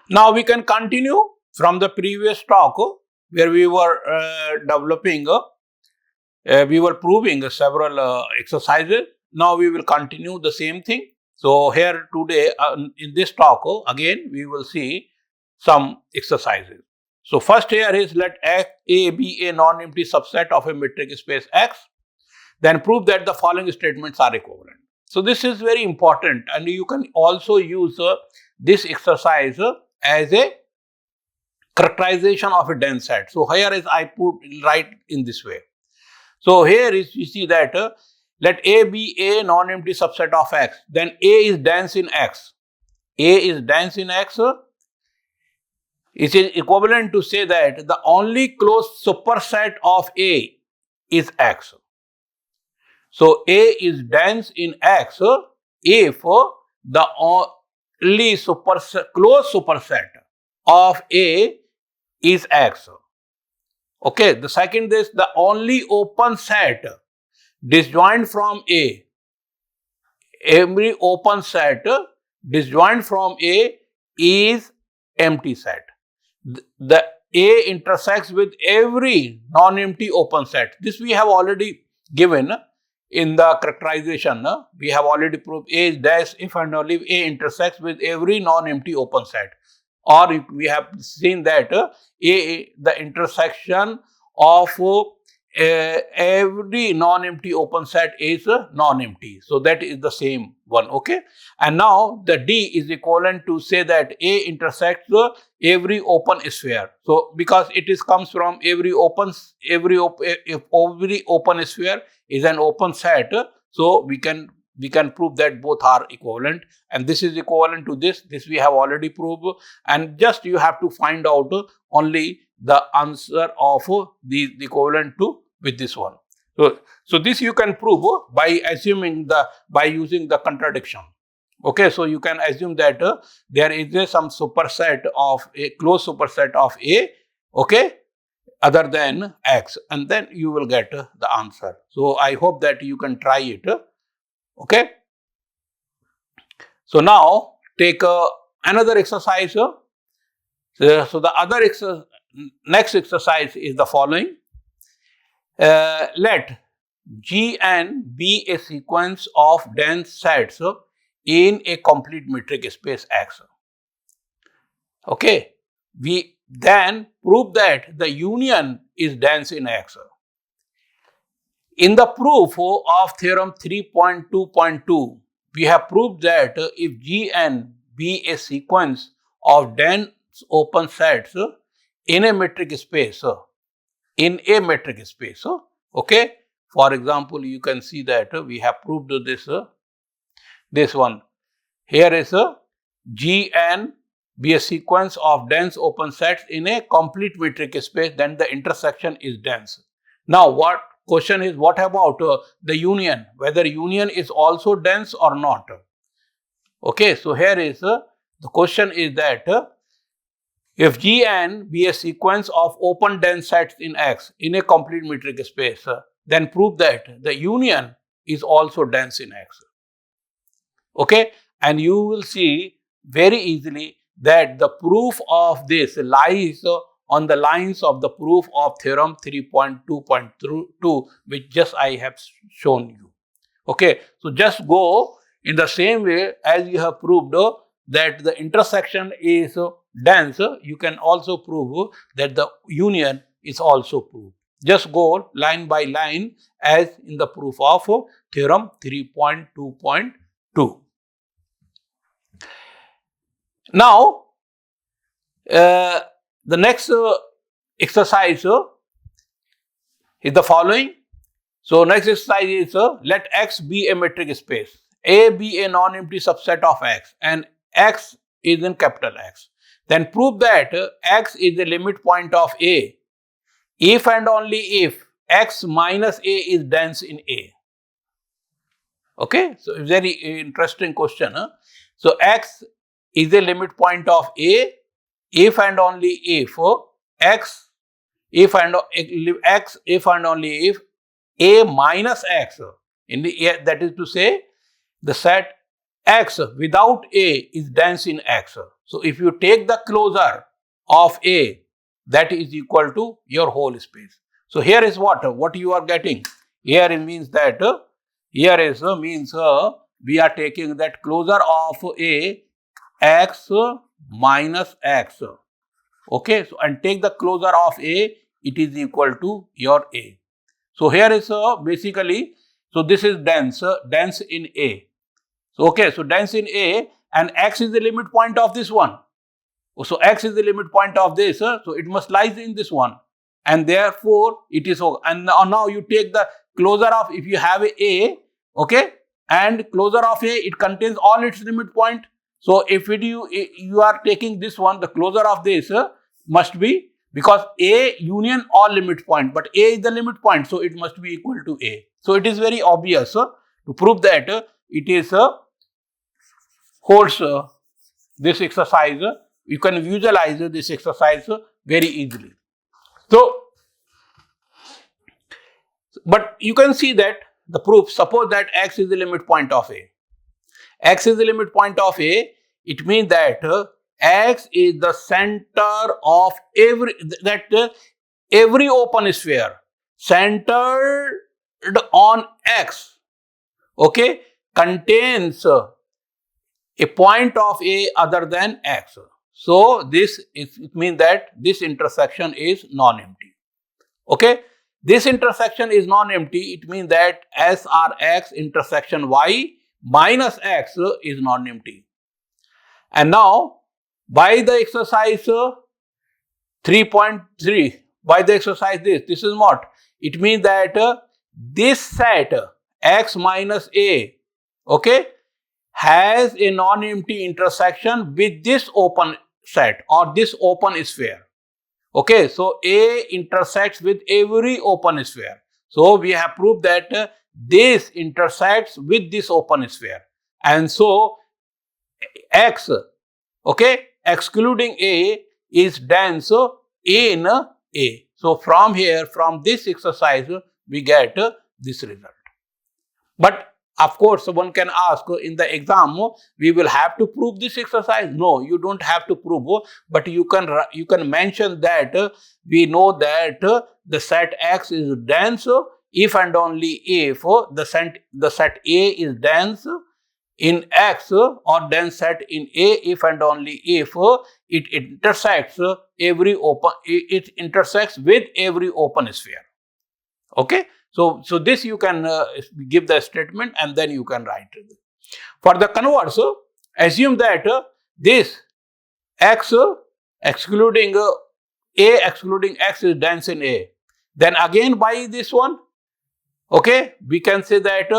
Now we can continue from the previous talk where we were developing, we were proving several exercises. Now we will continue the same thing. So here today in this talk again we will see some exercises. So first here is let A be a non-empty subset of a metric space X. Then prove that the following statements are equivalent. So this is very important, and you can also use this exercise as a characterization of a dense set. So here is I put right in this way. So here is you see that let A be a non-empty subset of X. Then A is dense in X. A is dense in X. It is equivalent to say that the only closed superset of A is X. So A is dense in X if the only closed superset of A is X. Okay, the second is the only open set disjoint from A. Every open set disjoint from A is empty set. The A intersects with every non-empty open set. This we have already given in the characterization. We have already proved A is dash if and only if A intersects with every non-empty open set. Or we have seen that the intersection of every non-empty open set is non-empty. So that is the same one. Okay. And now the D is equivalent to say that A intersects every open sphere. So because it is comes from every open sphere is an open set, so we can prove that both are equivalent, and this is equivalent to this. This we have already proved, and just you have to find out only the answer of the equivalent to with this one. So this you can prove by assuming by using the contradiction. Okay, so you can assume that there is some superset of a closed superset of A, okay, other than X, and then you will get the answer. So I hope that you can try it. Okay. So now take another exercise. So the next exercise is the following. Let Gn be a sequence of dense sets in a complete metric space X. Okay. We then prove that the union is dense in X. In the proof of theorem 3.2.2, we have proved that if Gn be a sequence of dense open sets in a metric space, okay. For example, you can see that we have proved this one. Here is Gn be a sequence of dense open sets in a complete metric space, then the intersection is dense. Now what question is, what about the union, whether union is also dense or not? Okay, so here is the question is that if Gn be a sequence of open dense sets in X in a complete metric space, then prove that the union is also dense in X. Okay, and you will see very easily that the proof of this lies on the lines of the proof of theorem 3.2.2, which just I have shown you. Okay, so just go in the same way as you have proved that the intersection is dense, you can also prove that the union is also proved. Just go line by line as in the proof of theorem 3.2.2. Now, the next exercise is the following. So, next exercise is let X be a metric space, A be a non-empty subset of X, and X is in capital X. Then prove that X is the limit point of A if and only if X minus A is dense in A. Okay, so very interesting question. So, X is the limit point of A if and only if X, if and only if A minus X, in the, that is to say the set X without A is dense in X. So if you take the closure of A, that is equal to your whole space. So here is what you are getting. Here it means that we are taking that closure of A, X minus X. Okay, so and take the closure of A, it is equal to your A. So here is basically, so this is dense in A. So okay, so dense in A, and X is the limit point of this one. So X is the limit point of this, so it must lies in this one, and therefore it is okay. And now you take the closure of, if you have A, okay, and closure of A, it contains all its limit point. So if you are taking this one, the closure of this must be, because A union all limit point, but A is the limit point, so it must be equal to A. So it is very obvious to prove that it is holds this exercise. You can visualize this exercise very easily. So, but you can see that the proof, suppose that X is the limit point of A. X is the limit point of A, it means that X is the center of every open sphere centered on X, okay, contains a point of A other than X. So it means that this intersection is non-empty. Okay, this intersection is non-empty. It means that SRX intersection Y minus X is non-empty. And now by the exercise 3.3, by the exercise this is what it means, that this set X minus A, okay, has a non-empty intersection with this open set or this open sphere. Okay, so A intersects with every open sphere. So we have proved that this intersects with this open sphere, and so X, okay, excluding A, is dense in A. So from here, from this exercise, we get this result. But of course, one can ask, in the exam, we will have to prove this exercise. No, you don't have to prove, but you can mention that we know that the set X is dense if and only if the set A is dense in X, or dense set in A if and only if it intersects it intersects with every open sphere. Okay. So this you can give the statement and then you can write it. For the converse, assume that this X excluding A excluding X is dense in A. Then again by this one, okay, we can say that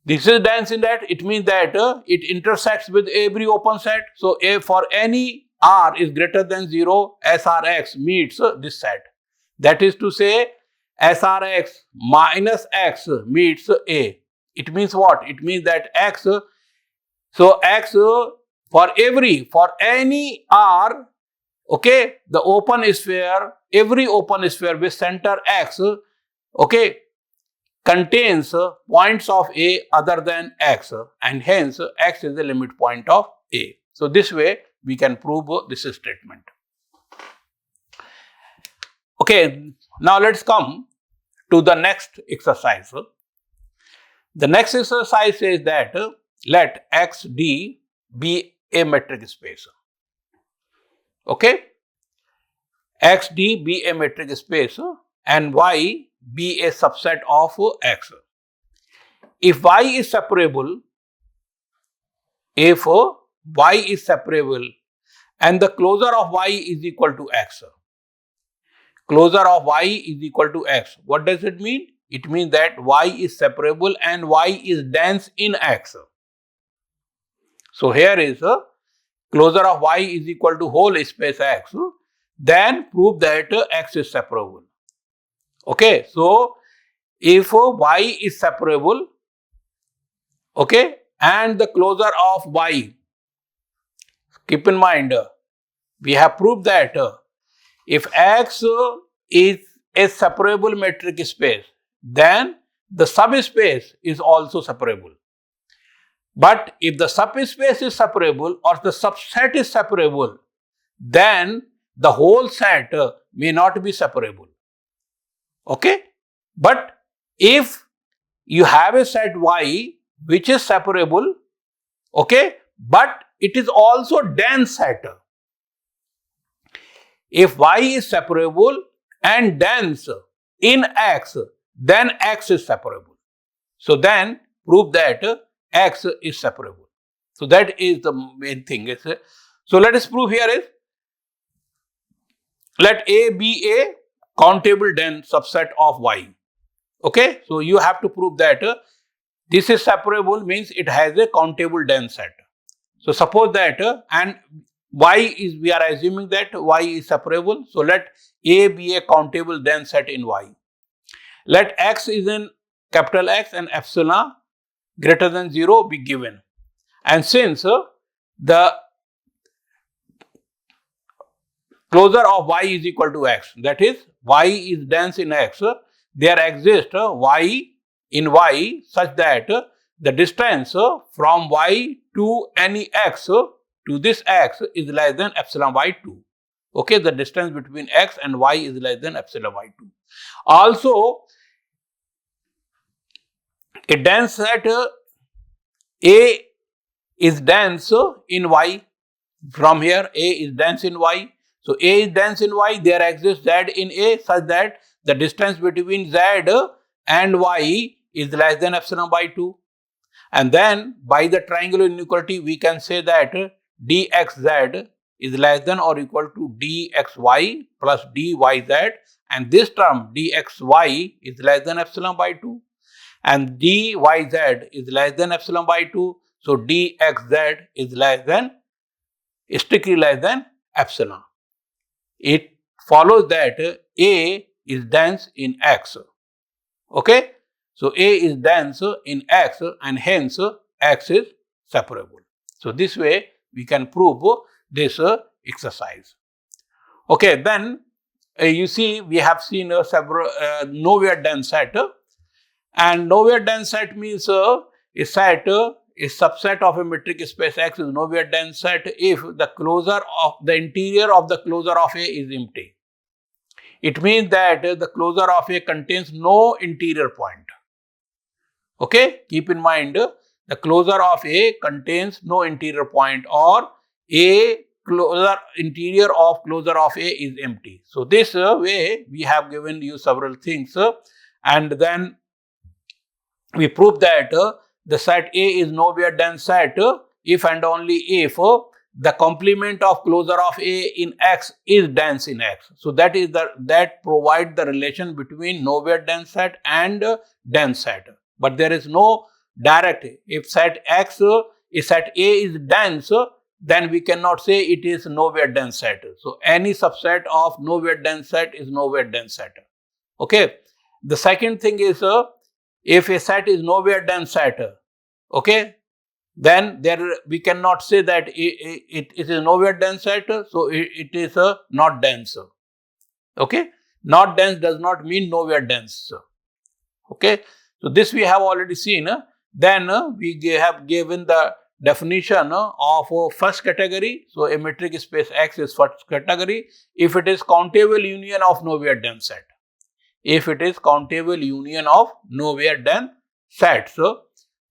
this is dense in that. It means that it intersects with every open set. So A, for any R is greater than 0, SRX meets this set. That is to say, SRX minus X meets A. It means what? It means that X, so X for any R, okay, the open sphere, every open sphere with center X, okay, contains points of A other than X, and hence X is the limit point of A. So this way we can prove this statement. Okay, now let's come to the next exercise. The next exercise says that let XD be a metric space. Okay, XD be a metric space and Y be a subset of X. If Y is separable, and the closure of Y is equal to X. Closure of Y is equal to X. What does it mean? It means that Y is separable and Y is dense in X. So here is closure of Y is equal to whole space X. Then prove that X is separable. Okay, so if Y is separable, okay, and the closure of Y, keep in mind, we have proved that if X is a separable metric space, then the subspace is also separable. But if the subspace is separable or the subset is separable, then the whole set may not be separable. Okay? But if you have a set Y which is separable, okay, but it is also dense set. If Y is separable and dense in X, then X is separable. So then prove that X is separable. So that is the main thing. So let us prove here is, let A be a countable dense subset of Y. Okay, so you have to prove that this is separable, means it has a countable dense set. So suppose that and Y is, we are assuming that Y is separable. So let A be a countable dense set in Y. Let X is in capital X and epsilon greater than 0 be given. And since the closure of Y is equal to X, that is Y is dense in X, there exists Y in Y such that the distance from Y to any X to this X is less than epsilon Y2. Okay, the distance between X and Y is less than epsilon Y2. Also, a dense set A is dense in Y. From here, A is dense in Y. So A is dense in Y, there exists Z in A such that the distance between Z and Y is less than epsilon by 2. And then by the triangular inequality, we can say that dxz is less than or equal to dxy plus dyz, and this term dxy is less than epsilon by 2 and dyz is less than epsilon by 2. So dxz is strictly less than epsilon. It follows that A is dense in X. Okay? So A is dense in X and hence X is separable. So this way we can prove this exercise. Okay, then you see we have seen several nowhere dense set, and nowhere dense set means a set, a subset of a metric space X is nowhere dense set if the closure of the interior of the closure of A is empty. It means that the closure of A contains no interior point. Okay, keep in mind the closure of A contains no interior point, or A closure interior of closure of A is empty. So this way we have given you several things, and then we prove that the set A is nowhere dense set if and only if the complement of closure of A in X is dense in X. So that is that provide the relation between nowhere dense set and dense set. But there is no direct. If set X is set A is dense, then we cannot say it is nowhere dense set. So any subset of nowhere dense set is nowhere dense set. Okay. The second thing is if a set is nowhere dense set, okay, then there we cannot say that it is nowhere dense set, so it is not dense. Okay, not dense does not mean nowhere dense. Okay, so this we have already seen. Then we have given the definition of first category. So a metric space X is first category if it is countable union of nowhere dense set. If it is countable union of nowhere dense sets.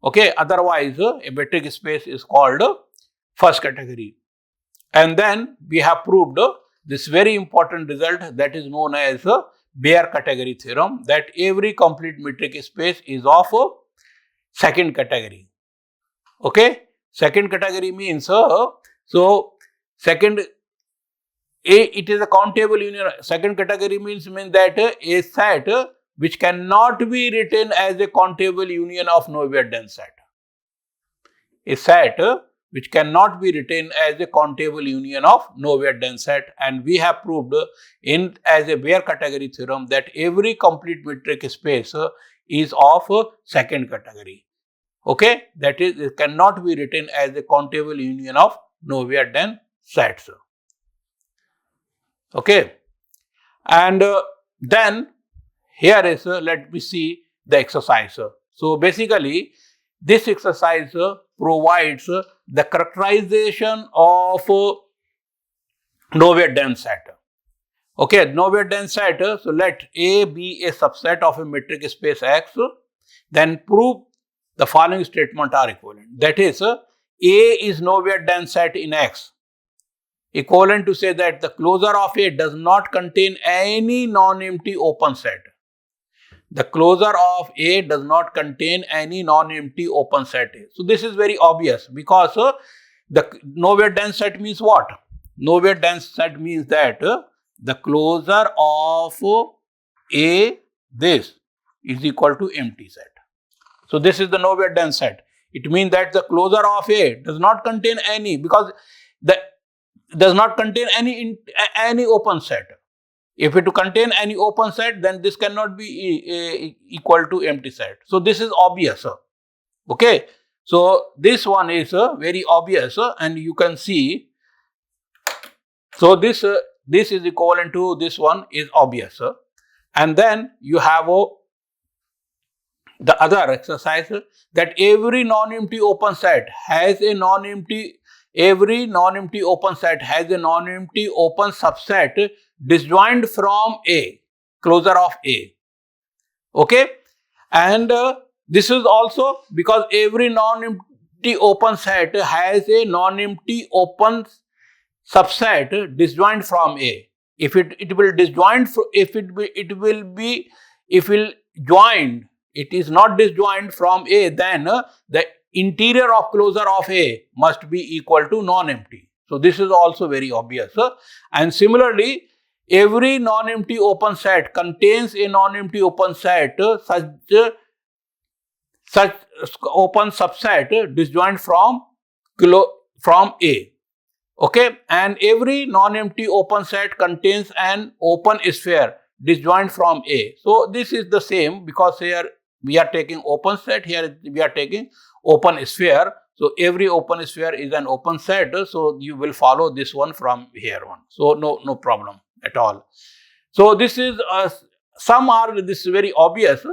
Okay, otherwise a metric space is called first category. And then we have proved this very important result that is known as bare category theorem, that every complete metric space is of second category. Okay, second category means so second it is a countable union. Second category means that a set which cannot be written as a countable union of nowhere dense set. A set which cannot be written as a countable union of nowhere dense set, and we have proved in as a bare category theorem that every complete metric space is of second category. Okay, that is, it cannot be written as a countable union of nowhere dense sets. Okay, and then here is let me see the exercise. So basically This exercise provides the characterization of nowhere dense set. Okay, nowhere dense set. So let A be a subset of a metric space X. Then prove the following statement are equivalent. That is, A is nowhere dense set in X. Equivalent to say that the closure of A does not contain any non-empty open set. The closure of A does not contain any non-empty open set. So this is very obvious because the nowhere dense set means what? Nowhere dense set means that the closure of A this is equal to empty set. So this is the nowhere dense set. It means that the closure of A does not contain any, because the does not contain any open set. If it contain any open set, then this cannot be equal to empty set. So this is obvious. Okay. So this one is very obvious, and you can see. So this is equivalent to this one is obvious, and then you have the other exercise that every non-empty open set has a non-empty. Every non-empty open set has a non-empty open subset disjoint from A, closure of A. Okay, and this is also because every non-empty open set has a non-empty open subset disjoint from A. If it will disjoint, if it will join, it is not disjoint from A, then the interior of closure of A must be equal to non-empty. So this is also very obvious. And similarly, every non-empty open set contains a non-empty open set such open subset disjoint from A. Okay, and every non-empty open set contains an open sphere disjoint from A. So this is the same, because here we are taking open set, here we are taking open sphere. So every open sphere is an open set. So you will follow this one from here on. So no problem at all. So this is some are this is very obvious.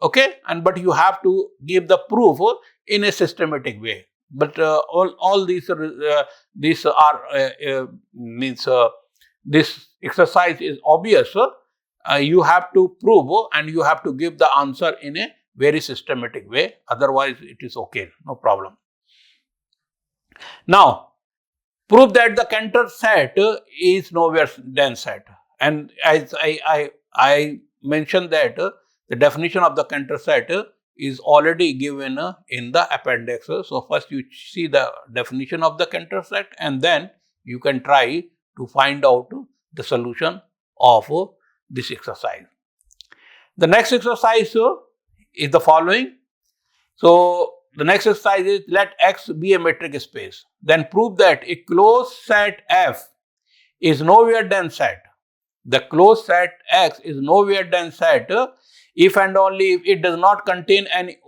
Okay, and but you have to give the proof in a systematic way. But all these are means this exercise is obvious. You have to prove and you have to give the answer in a very systematic way. Otherwise, it is okay, no problem. Now, prove that the Cantor set is nowhere dense set. And as I mentioned that the definition of the Cantor set is already given in the appendix. So first you see the definition of the Cantor set, and then you can try to find out the solution of this exercise. The next exercise is the following. So the next exercise is let X be a metric space. Then prove that a closed set F is nowhere dense set. The closed set X is nowhere dense set if and only if it does not contain any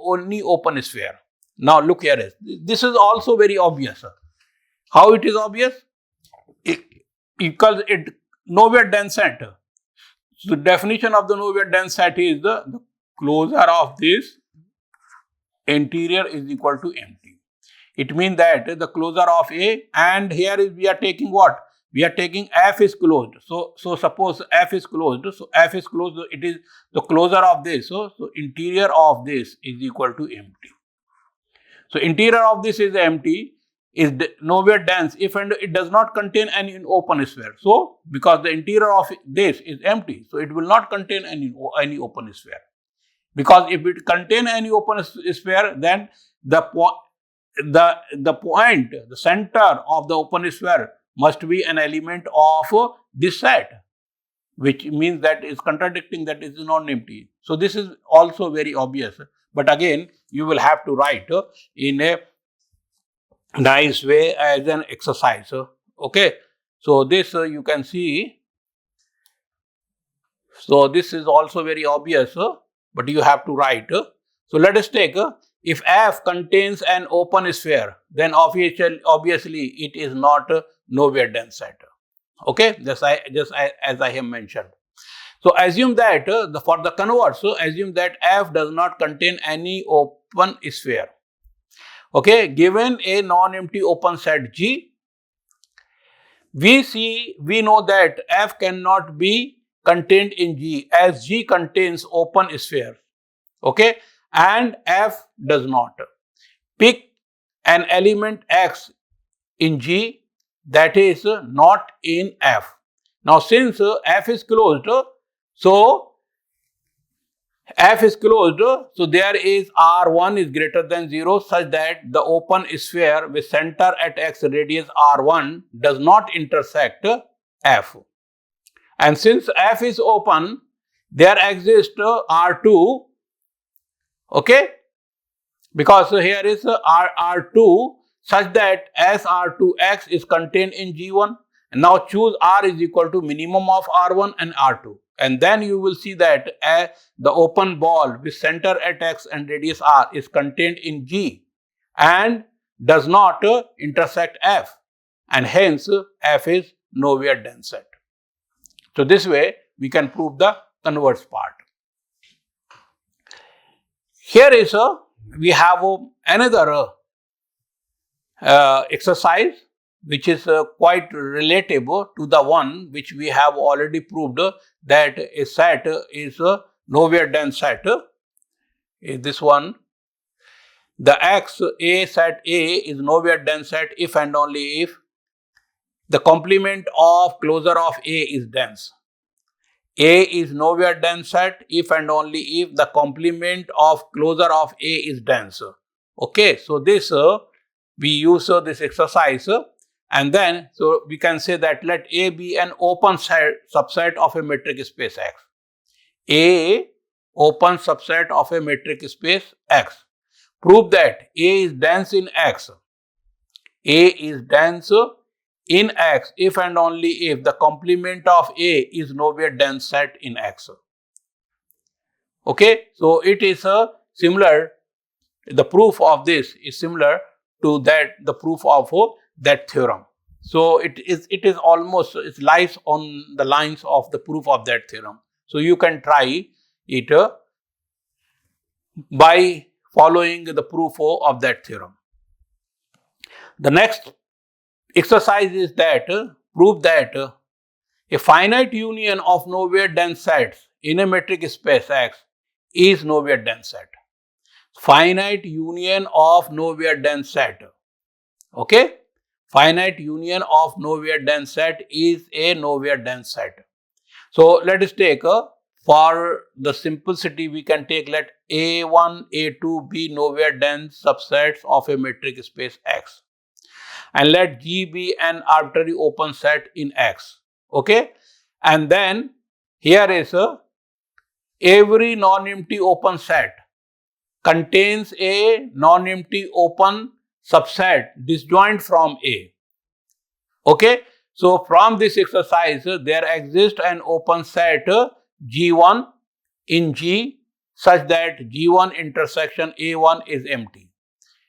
open sphere. Now look here. This is also very obvious. How it is obvious? Because it nowhere dense set. So the definition of the nowhere dense set is the closure of this interior is equal to empty. It means that the closure of A, and here is we are taking what? We are taking F is closed. So suppose F is closed. So F is closed. It is the closure of this. So interior of this is equal to empty. So interior of this is empty, is nowhere dense if and it does not contain any open sphere. So because the interior of this is empty, so it will not contain any open sphere. Because if it contain any open sphere, then the point, the center of the open sphere must be an element of this set, which means that is contradicting that it is non-empty. So this is also very obvious. But again, you will have to write in a nice way as an exercise. Okay. So this you can see. So this is also very obvious, but you have to write. So let us take if F contains an open sphere, then obviously it is not nowhere dense set. Okay, just as I have mentioned. So assume that for the converse, assume that F does not contain any open sphere. Okay, given a non-empty open set G, we know that F cannot be contained in G as G contains open sphere. Okay, and F does not. Pick an element X in G that is not in F. Now, since F is closed, so F is closed, so there is R1 is greater than 0 such that the open sphere with center at X radius R1 does not intersect F. And since F is open, there exists R2, okay, because here is R2 such that S R2X is contained in G1. And now choose R is equal to minimum of R1 and R2. And then you will see that the open ball with center at X and radius R is contained in G and does not intersect F. And hence F is nowhere dense set. So this way we can prove the converse part. Here is we have another exercise which is quite relative to the one which we have already proved that a set is nowhere dense set. Is this one? The X A set A is nowhere dense set if and only if the complement of closure of A is dense. A is nowhere dense set if and only if the complement of closure of A is dense. Okay, so this we use this exercise and then so we can say that let A be an open subset of a metric space X. A open subset of a metric space X. Prove that A is dense in X. A is dense in X if and only if the complement of A is nowhere dense set in X. Okay, so it is similar, the proof of this is similar to that the proof of that theorem. So it is almost, it lies on the lines of the proof of that theorem. So you can try it by following the proof of that theorem. The next exercise is that prove that a finite union of nowhere dense sets in a metric space X is nowhere dense set. Finite union of nowhere dense set. Okay, finite union of nowhere dense set is a nowhere dense set. So let us take for the simplicity we can take let A1, A2 be nowhere dense subsets of a metric space X. And let G be an arbitrary open set in X. Okay, and then here is every non-empty open set contains a non-empty open subset disjoint from A. Okay, so from this exercise there exists an open set G1 in G such that G1 intersection A1 is empty.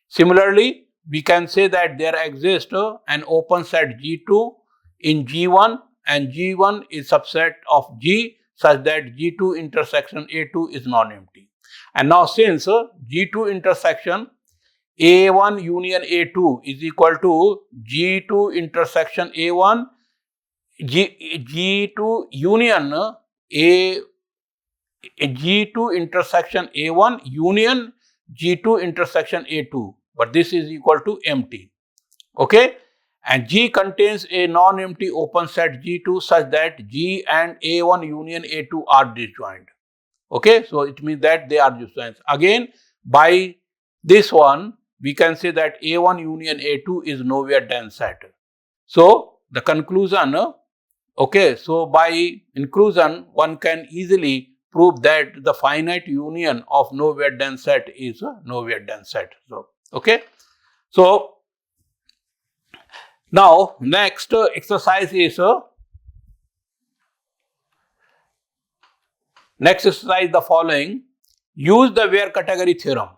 Similarly, we can say that there exists an open set G2 in G1 and G1 is subset of G such that G2 intersection A2 is non-empty. And now since G2 intersection A1 union A2 is equal to G2 intersection A1, G2 union G2 intersection A1 union G2 intersection A2, but this is equal to empty. Okay, and G contains a non-empty open set G2 such that G and A1 union A2 are disjoint. Okay, so it means that they are disjoint. Again, by this one, we can say that A1 union A2 is nowhere dense set. So the conclusion, okay, so by inclusion, one can easily prove that the finite union of nowhere dense set is a nowhere dense set. So, okay, so now next exercise is next exercise the following. Use the where category theorem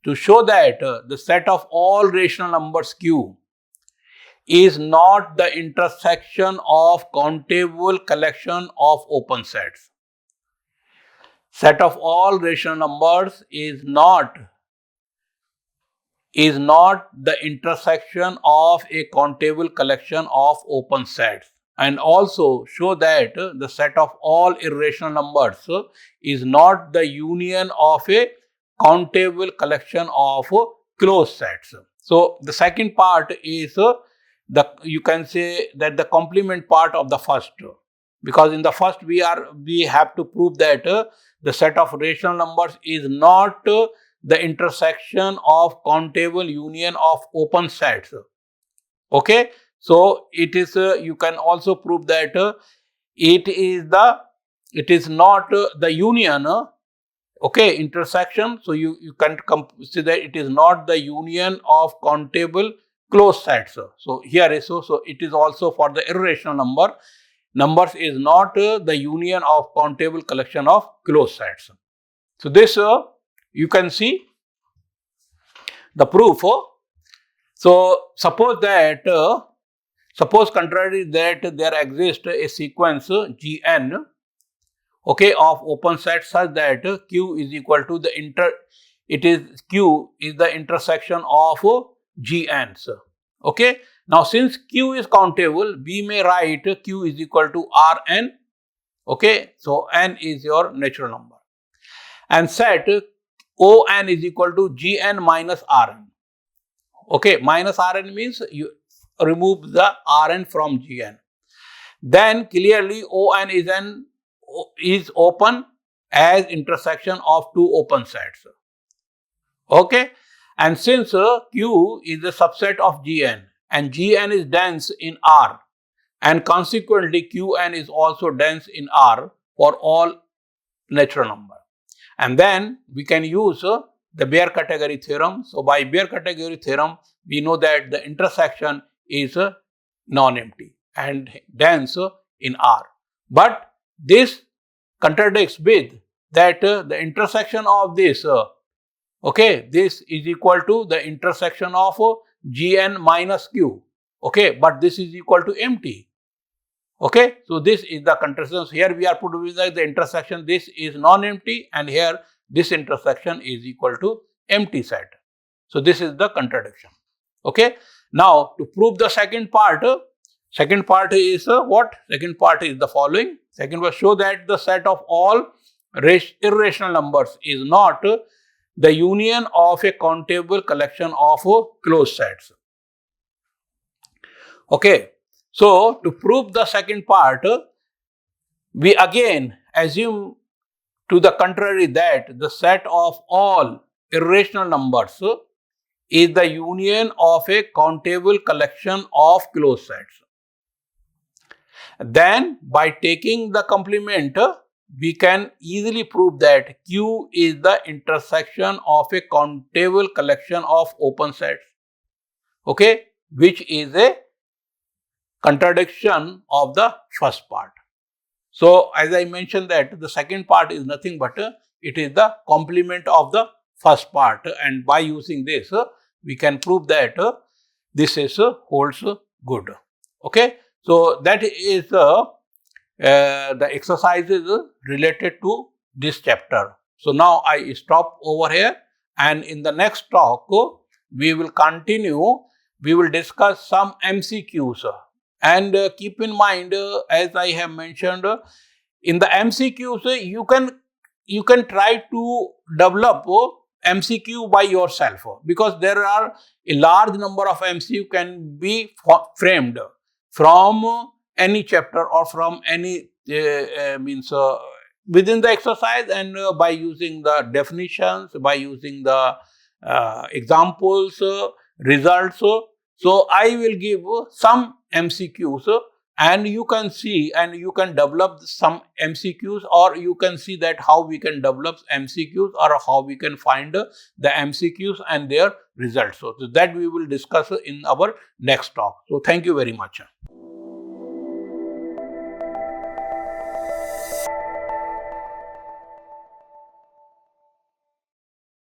to show that the set of all rational numbers Q is not the intersection of countable collection of open sets. Set of all rational numbers is not is not the intersection of a countable collection of open sets, and also show that the set of all irrational numbers is not the union of a countable collection of closed sets. So the second part is the, you can say that the complement part of the first, because in the first we have to prove that the set of rational numbers is not the intersection of countable union of open sets. Okay, so it is you can also prove that it is not the union, okay, intersection. So you can say that it is not the union of countable closed sets. So here is so it is also for the irrational numbers is not the union of countable collection of closed sets. So this you can see the proof. So suppose that suppose contrary that there exists a sequence Gn, okay, of open sets such that Q is equal to Q is the intersection of Gn's. Okay. Now since Q is countable, we may write Q is equal to Rn. Okay. So n is your natural number. And set On is equal to Gn minus Rn. Okay. Minus Rn means you remove the Rn from Gn. Then clearly On is open as intersection of two open sets. Okay. And since Q is a subset of Gn and Gn is dense in R, and consequently Qn is also dense in R for all natural number. And then we can use the bare category theorem. So by bare category theorem, we know that the intersection is non-empty and dense in R. But this contradicts with that the intersection of this, okay, this is equal to the intersection of Gn minus Q. Okay, but this is equal to empty. Okay, so this is the contradiction. Here we are putting the intersection, this is non-empty, and here this intersection is equal to empty set. So this is the contradiction. Okay, now to prove the second part is what? Second part is the following. Second was show that the set of all irrational numbers is not the union of a countable collection of closed sets. Okay. So, to prove the second part, we again assume to the contrary that the set of all irrational numbers is the union of a countable collection of closed sets. Then, by taking the complement, we can easily prove that Q is the intersection of a countable collection of open sets, okay, which is a contradiction of the first part. So as I mentioned that the second part is nothing but it is the complement of the first part, and by using this we can prove that this is holds good. Okay, so that is the exercises related to this chapter. So now I stop over here, and in the next talk we will continue. We will discuss some MCQs. And keep in mind, as I have mentioned, in the MCQs, you can try to develop MCQ by yourself, because there are a large number of MCQ can be framed from any chapter or from any means within the exercise, and by using the definitions, by using the examples, results. So I will give some MCQs, and you can see and you can develop some MCQs, or you can see that how we can develop MCQs or how we can find the MCQs and their results. So that we will discuss in our next talk. So thank you very much.